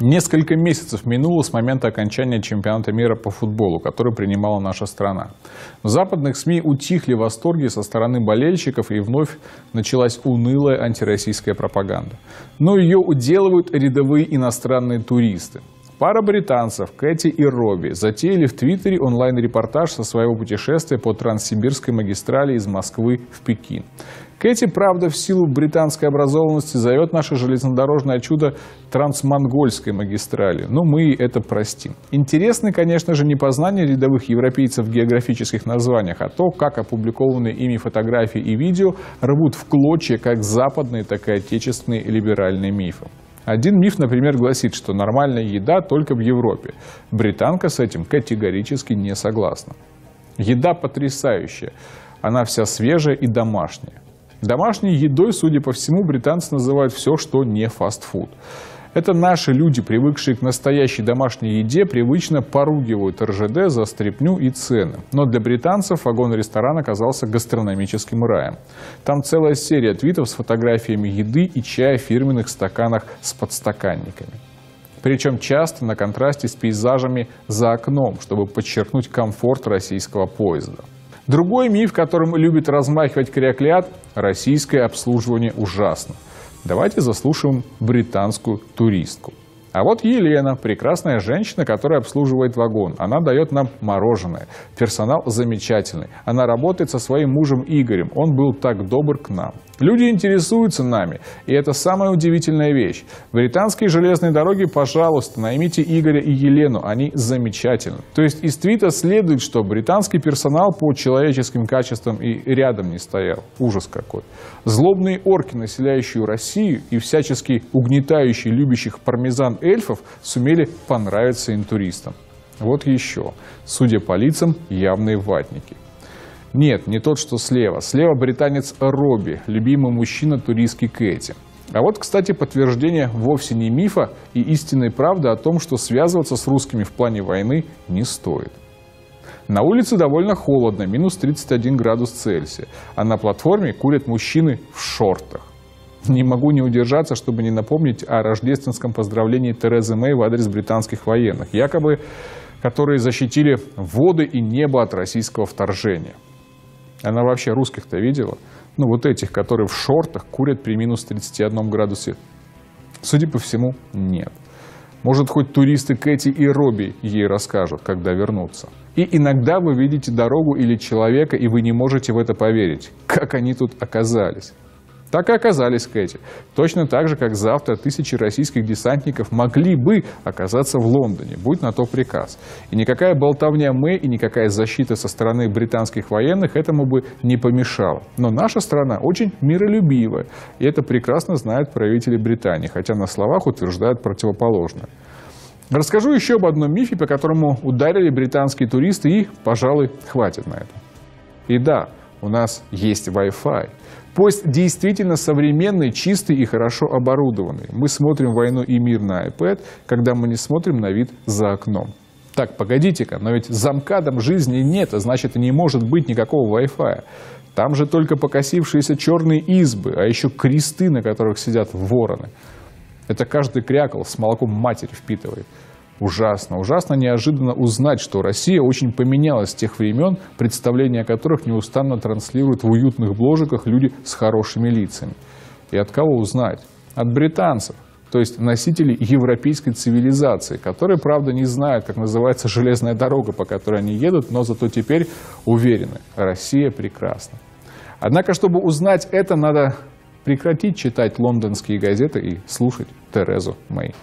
Несколько месяцев минуло с момента окончания чемпионата мира по футболу, который принимала наша страна. В западных СМИ утихли восторги со стороны болельщиков, и вновь началась унылая антироссийская пропаганда. Но ее уделывают рядовые иностранные туристы. Пара британцев, Кэти и Робби, затеяли в Твиттере онлайн-репортаж со своего путешествия по Транссибирской магистрали из Москвы в Пекин. Кэти, правда, в силу британской образованности зовет наше железнодорожное чудо Трансмонгольской магистралью, но мы ей это простим. Интересны, конечно же, не познания рядовых европейцев в географических названиях, а то, как опубликованные ими фотографии и видео рвут в клочья как западные, так и отечественные либеральные мифы. Один миф, например, гласит, что нормальная еда только в Европе. Британка с этим категорически не согласна. Еда потрясающая. Она вся свежая и домашняя. Домашней едой, судя по всему, британцы называют все, что не фастфуд. Это наши люди, привыкшие к настоящей домашней еде, привычно поругивают РЖД за стряпню и цены. Но для британцев вагон-ресторан оказался гастрономическим раем. Там целая серия твитов с фотографиями еды и чая в фирменных стаканах с подстаканниками. Причем часто на контрасте с пейзажами за окном, чтобы подчеркнуть комфорт российского поезда. Другой миф, которым любит размахивать кряклят – российское обслуживание ужасно. Давайте заслушаем британскую туристку. А вот Елена, прекрасная женщина, которая обслуживает вагон. Она дает нам мороженое. Персонал замечательный. Она работает со своим мужем Игорем. Он был так добр к нам. Люди интересуются нами. И это самая удивительная вещь. Британские железные дороги, пожалуйста, наймите Игоря и Елену. Они замечательны. То есть из твита следует, что британский персонал по человеческим качествам и рядом не стоял. Ужас какой. Злобные орки, населяющие Россию, и всячески угнетающие любящих пармезан эльфов, сумели понравиться интуристам. Вот еще. Судя по лицам, явные ватники. Нет, не тот, что слева. Слева британец Робби, любимый мужчина туристки Кэти. А вот, кстати, подтверждение вовсе не мифа и истинной правды о том, что связываться с русскими в плане войны не стоит. На улице довольно холодно, минус 31 градус Цельсия, а на платформе курят мужчины в шортах. Не могу не удержаться, чтобы не напомнить о рождественском поздравлении Терезы Мэй в адрес британских военных, якобы которые защитили воды и небо от российского вторжения. Она вообще русских-то видела? Ну, вот этих, которые в шортах курят при минус 31 градусе. Судя по всему, нет. Может, хоть туристы Кэти и Робби ей расскажут, когда вернутся. И иногда вы видите дорогу или человека, и вы не можете в это поверить. Как они тут оказались? Так и оказались, Кэти. Точно так же, как завтра тысячи российских десантников могли бы оказаться в Лондоне, будь на то приказ. И никакая болтовня Мэй и никакая защита со стороны британских военных этому бы не помешала. Но наша страна очень миролюбивая, и это прекрасно знают правители Британии, хотя на словах утверждают противоположное. Расскажу еще об одном мифе, по которому ударили британские туристы, и, пожалуй, хватит на это. И да, у нас есть Wi-Fi. Поезд действительно современный, чистый и хорошо оборудованный. Мы смотрим «Войну и мир» на iPad, когда мы не смотрим на вид за окном. Так, погодите-ка, но ведь за МКАДом жизни нет, а значит, и не может быть никакого Wi-Fi. Там же только покосившиеся черные избы, а еще кресты, на которых сидят вороны. Это каждый крякол с молоком матери впитывает. Ужасно, ужасно неожиданно узнать, что Россия очень поменялась с тех времен, представления о которых неустанно транслируют в уютных бложиках люди с хорошими лицами. И от кого узнать? От британцев, то есть носителей европейской цивилизации, которые, правда, не знают, как называется железная дорога, по которой они едут, но зато теперь уверены, Россия прекрасна. Однако, чтобы узнать это, надо прекратить читать лондонские газеты и слушать Терезу Мэй.